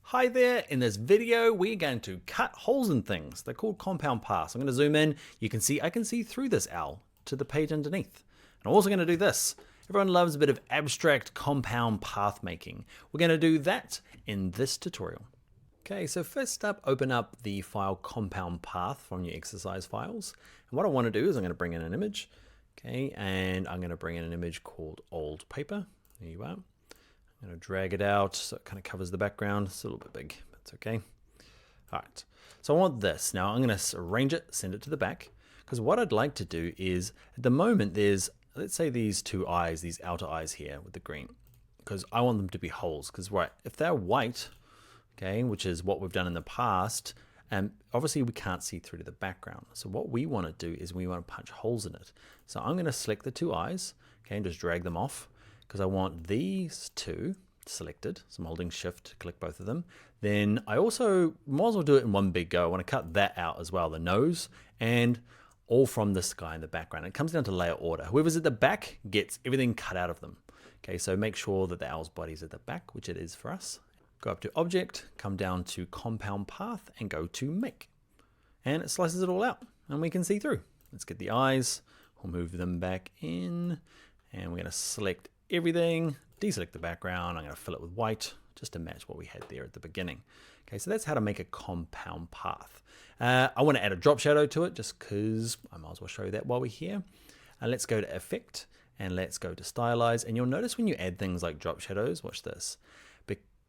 Hi there, in this video we're going to cut holes in things. They're called compound paths. I'm going to zoom in. I can see through this owl to the page underneath. And I'm also going to do this. Everyone loves a bit of abstract compound path making. We're going to do that in this tutorial. Okay, so first up, open up the file compound path from your exercise files. And what I want to do is I'm going to bring in an image. Okay, and I'm going to bring in an image called old paper. There you are. I'm going to drag it out so it kind of covers the background. It's a little bit big, but it's okay. All right, so I want this. Now I'm going to arrange it, send it to the back, because what I'd like to do is, at the moment there's, let's say these two eyes, these outer eyes here with the green, because I want them to be holes, because right, if they're white, okay, which is what we've done in the past, obviously we can't see through to the background. So what we want to do is we want to punch holes in it. So I'm going to select the two eyes, okay, and just drag them off, because I want these two selected. So I'm holding shift to click both of them. Then I also might as well do it in one big go. I want to cut that out as well, the nose, and all from this guy in the background. It comes down to layer order. Whoever's at the back gets everything cut out of them. Okay, so make sure that the owl's body is at the back, which it is for us. Go up to Object, come down to Compound Path, and go to Make. And it slices it all out, and we can see through. Let's get the eyes. We'll move them back in, and we're going to select everything, deselect the background. I'm going to fill it with white just to match what we had there at the beginning. Okay, so that's how to make a compound path. I want to add a drop shadow to it just because I might as well show you that while we're here. Let's go to Effect and let's go to Stylize. And you'll notice when you add things like drop shadows, watch this.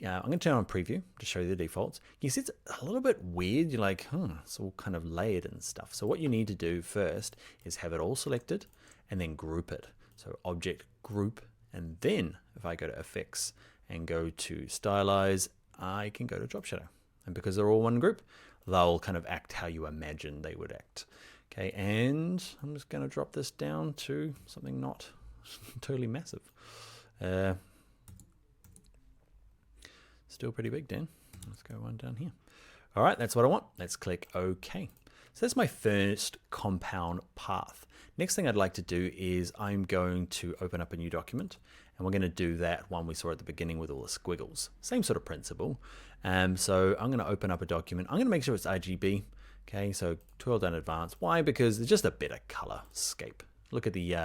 I'm going to turn on Preview to show you the defaults. You see it's a little bit weird. You're like, it's all kind of layered and stuff. So what you need to do first is have it all selected and then group it. So Object, Group, and then if I go to Effects and go to Stylize, I can go to Drop Shadow. And because they're all one group, they'll kind of act how you imagine they would act. Okay, and I'm just going to drop this down to something not totally massive. Still pretty big, Dan. Let's go one down here. All right, that's what I want. Let's click OK. So that's my first compound path. Next thing I'd like to do is I'm going to open up a new document, and we're going to do that one we saw at the beginning with all the squiggles. Same sort of principle. So I'm going to open up a document. I'm going to make sure it's RGB. Okay, so twirl down advanced. Why? Because it's just a better color scape. Look at the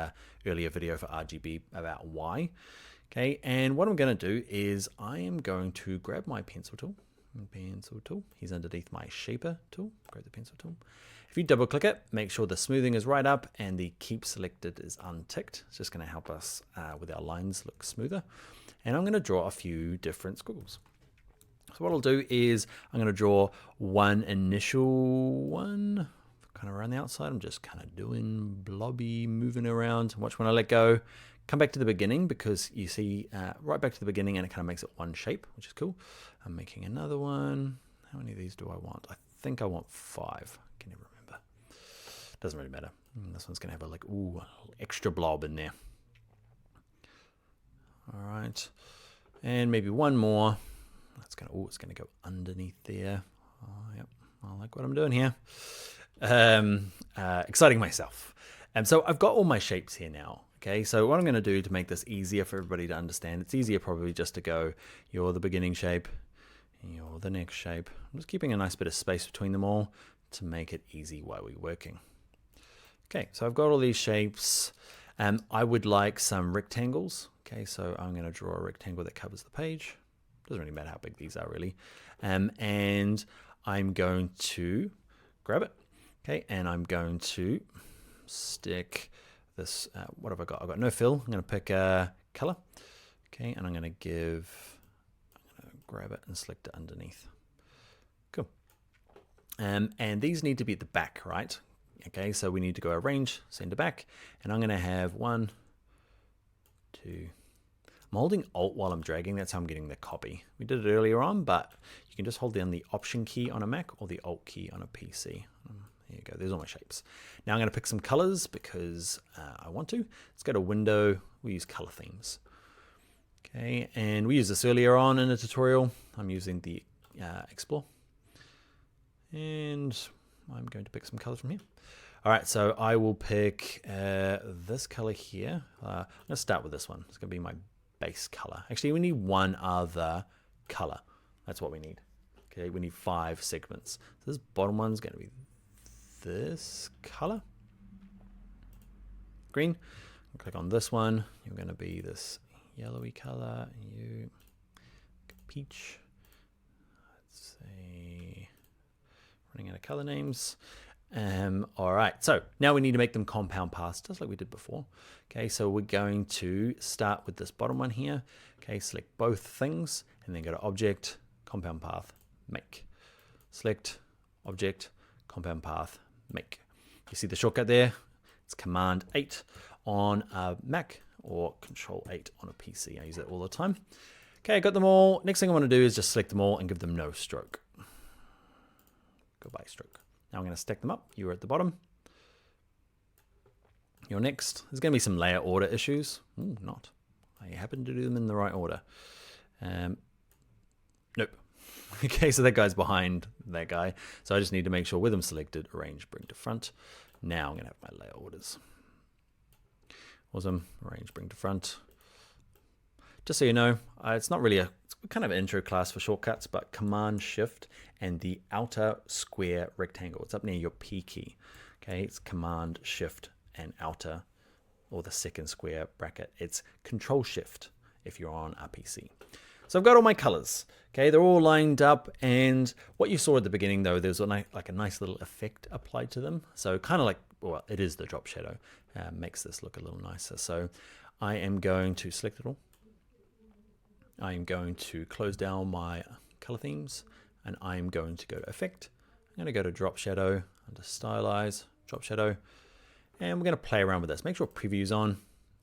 earlier video for RGB about why. Okay, and what I'm going to do is I am going to grab my pencil tool. He's underneath my shaper tool. Grab the pencil tool. If you double click it, make sure the smoothing is right up and the keep selected is unticked. It's just going to help us with our lines look smoother. And I'm going to draw a few different squiggles. So what I'll do is I'm going to draw one initial one kind of around the outside. I'm just kind of doing blobby, moving around. Watch when I let go. Come back to the beginning, because you see right back to the beginning, and it kind of makes it one shape, which is cool. I'm making another one. How many of these do I want? I think I want 5. I can never remember. Doesn't really matter. This one's going to have a extra blob in there. All right, and maybe one more. It's going to go underneath there. Oh, yep, I like what I'm doing here. Exciting myself. So I've got all my shapes here now. Okay, so what I'm going to do to make this easier for everybody to understand, it's easier probably just to go, you're the beginning shape, you're the next shape. I'm just keeping a nice bit of space between them all to make it easy while we're working. Okay, so I've got all these shapes. I would like some rectangles. Okay, so I'm going to draw a rectangle that covers the page. Doesn't really matter how big these are really. And I'm going to grab it. Okay, and I'm going to stick this, what have I got? I've got no fill. I'm going to pick a color. Okay, and I'm going to grab it and select it underneath. Cool. And these need to be at the back, right? Okay, so we need to go arrange, send to back, and I'm going to have 1, 2. I'm holding Alt while I'm dragging. That's how I'm getting the copy. We did it earlier on, but you can just hold down the Option key on a Mac or the Alt key on a PC. There you go, there's all my shapes. Now I'm going to pick some colors because I want to. Let's go to Window, we use color themes. Okay, and we used this earlier on in the tutorial. I'm using the Explore. And I'm going to pick some colors from here. All right, so I will pick this color here. I'm going to start with this one. It's going to be my base color. Actually, we need one other color. That's what we need. Okay, we need 5 segments. So this bottom one's going to be this color, green. Click on this one. You're going to be this yellowy color. You peach. Let's say running out of color names. All right, so now we need to make them compound paths, just like we did before. Okay, so we're going to start with this bottom one here. Okay, select both things and then go to Object, Compound Path, Make. Select Object, Compound Path, Make. You see the shortcut there? It's Command 8 on a Mac or Control 8 on a PC. I use it all the time. Okay, I got them all. Next thing I want to do is just select them all and give them no stroke. Goodbye stroke. Now I'm going to stack them up. You're at the bottom. You're next. There's going to be some layer order issues. Ooh, not. I happen to do them in the right order. Nope. Okay, so that guy's behind that guy. So I just need to make sure with them selected, arrange, bring to front. Now I'm going to have my layer orders. Awesome. Arrange, bring to front. Just so you know, it's not really it's kind of an intro class for shortcuts, but Command Shift and the outer square rectangle. It's up near your P key. Okay, it's Command Shift and outer, or the second square bracket. It's Control Shift if you're on a PC. So I've got all my colors. Okay, they're all lined up, and what you saw at the beginning though, there's like a nice little effect applied to them. So kind of like, well, it is the drop shadow, makes this look a little nicer. So I am going to select it all. I'm going to close down my color themes, and I'm going to go to Effect. I'm going to go to Drop Shadow, under Stylize, Drop Shadow, and we're going to play around with this. Make sure Preview's on,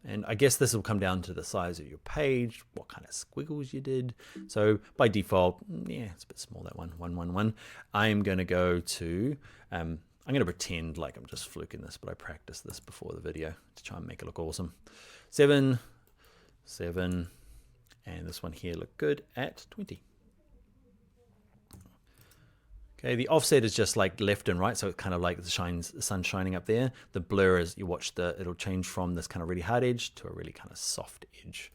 and I guess this will come down to the size of your page, what kind of squiggles you did. So by default, yeah, it's a bit small, that one, 1, 1, 1. I'm going to go to, I'm going to pretend like I'm just fluking this, but I practiced this before the video to try and make it look awesome. 7, 7, and this one here looked good at 20. Okay, the offset is just like left and right, so it's kind of like the sun shining up there. The blur is, you watch it'll change from this kind of really hard edge to a really kind of soft edge.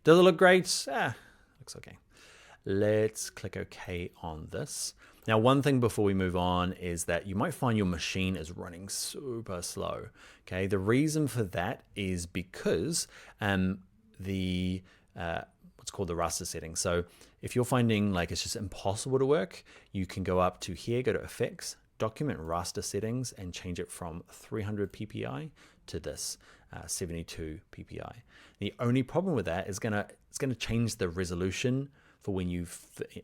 Does it look great? Looks okay. Let's click OK on this. Now, one thing before we move on is that you might find your machine is running super slow. Okay, the reason for that is because what's called the raster setting. So if you're finding like it's just impossible to work, you can go up to here, go to Effects, Document Raster Settings, and change it from 300 ppi to this 72 ppi. The only problem with that is it's gonna change the resolution for when you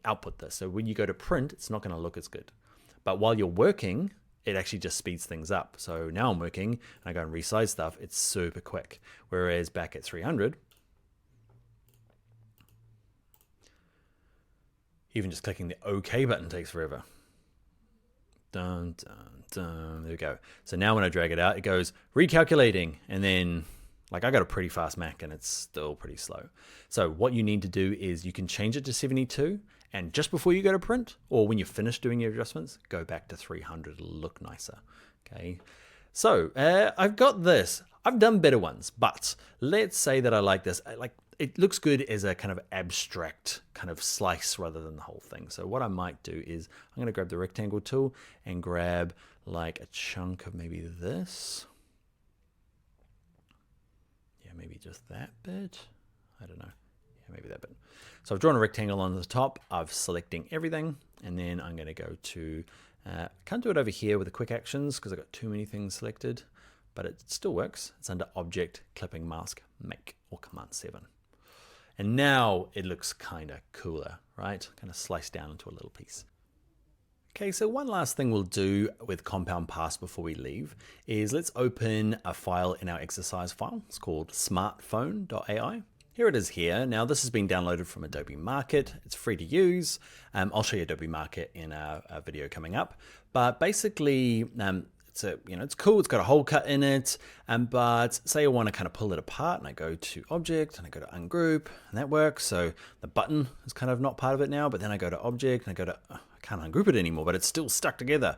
output this. So when you go to print, it's not gonna look as good. But while you're working, it actually just speeds things up. So now I'm working and I go and resize stuff, it's super quick. Whereas back at 300, even just clicking the OK button takes forever. Dun, dun, dun. There we go. So now when I drag it out, it goes recalculating. And then, like, I got a pretty fast Mac and it's still pretty slow. So what you need to do is you can change it to 72. And just before you go to print, or when you're finished doing your adjustments, go back to 300. It'll look nicer. Okay. So I've got this. I've done better ones, but let's say that I like this. It looks good as a kind of abstract kind of slice rather than the whole thing. So what I might do is I'm going to grab the rectangle tool and grab like a chunk of maybe this. Yeah, maybe just that bit. I don't know. Yeah, maybe that bit. So I've drawn a rectangle on the top. I'm selecting everything, and then I'm going to go to, can't do it over here with the quick actions because I've got too many things selected, but it still works. It's under Object, Clipping Mask, Make, or Command 7. And now it looks kind of cooler, right? Kind of sliced down into a little piece. Okay, so one last thing we'll do with Compound Pass before we leave is let's open a file in our exercise file. It's called smartphone.ai. Here it is here. Now this has been downloaded from Adobe Market. It's free to use. I'll show you Adobe Market in a video coming up. But basically, it's cool. It's got a hole cut in it. But say I want to kind of pull it apart, and I go to Object and I go to Ungroup, and that works. So the button is kind of not part of it now. But then I go to Object and I go to I can't ungroup it anymore, but it's still stuck together.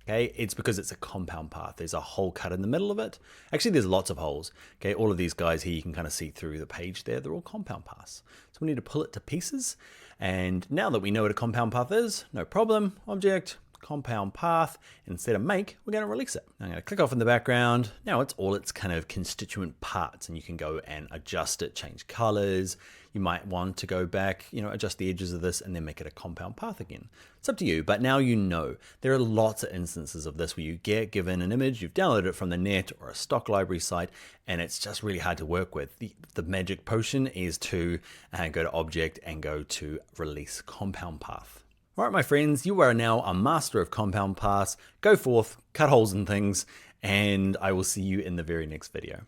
Okay, it's because it's a compound path. There's a hole cut in the middle of it. Actually, there's lots of holes. Okay, all of these guys here, you can kind of see through the page there. They're all compound paths. So we need to pull it to pieces. And now that we know what a compound path is, no problem. Object, compound path. Instead of make, we're going to release it. I'm going to click off in the background. Now it's all its kind of constituent parts, and you can go and adjust it, change colors. You might want to go back, adjust the edges of this and then make it a compound path again. It's up to you, but now you know. There are lots of instances of this where you get given an image, you've downloaded it from the net or a stock library site, and it's just really hard to work with. The magic potion is to go to object and go to release compound path. All right, my friends, you are now a master of compound paths. Go forth, cut holes in things, and I will see you in the very next video.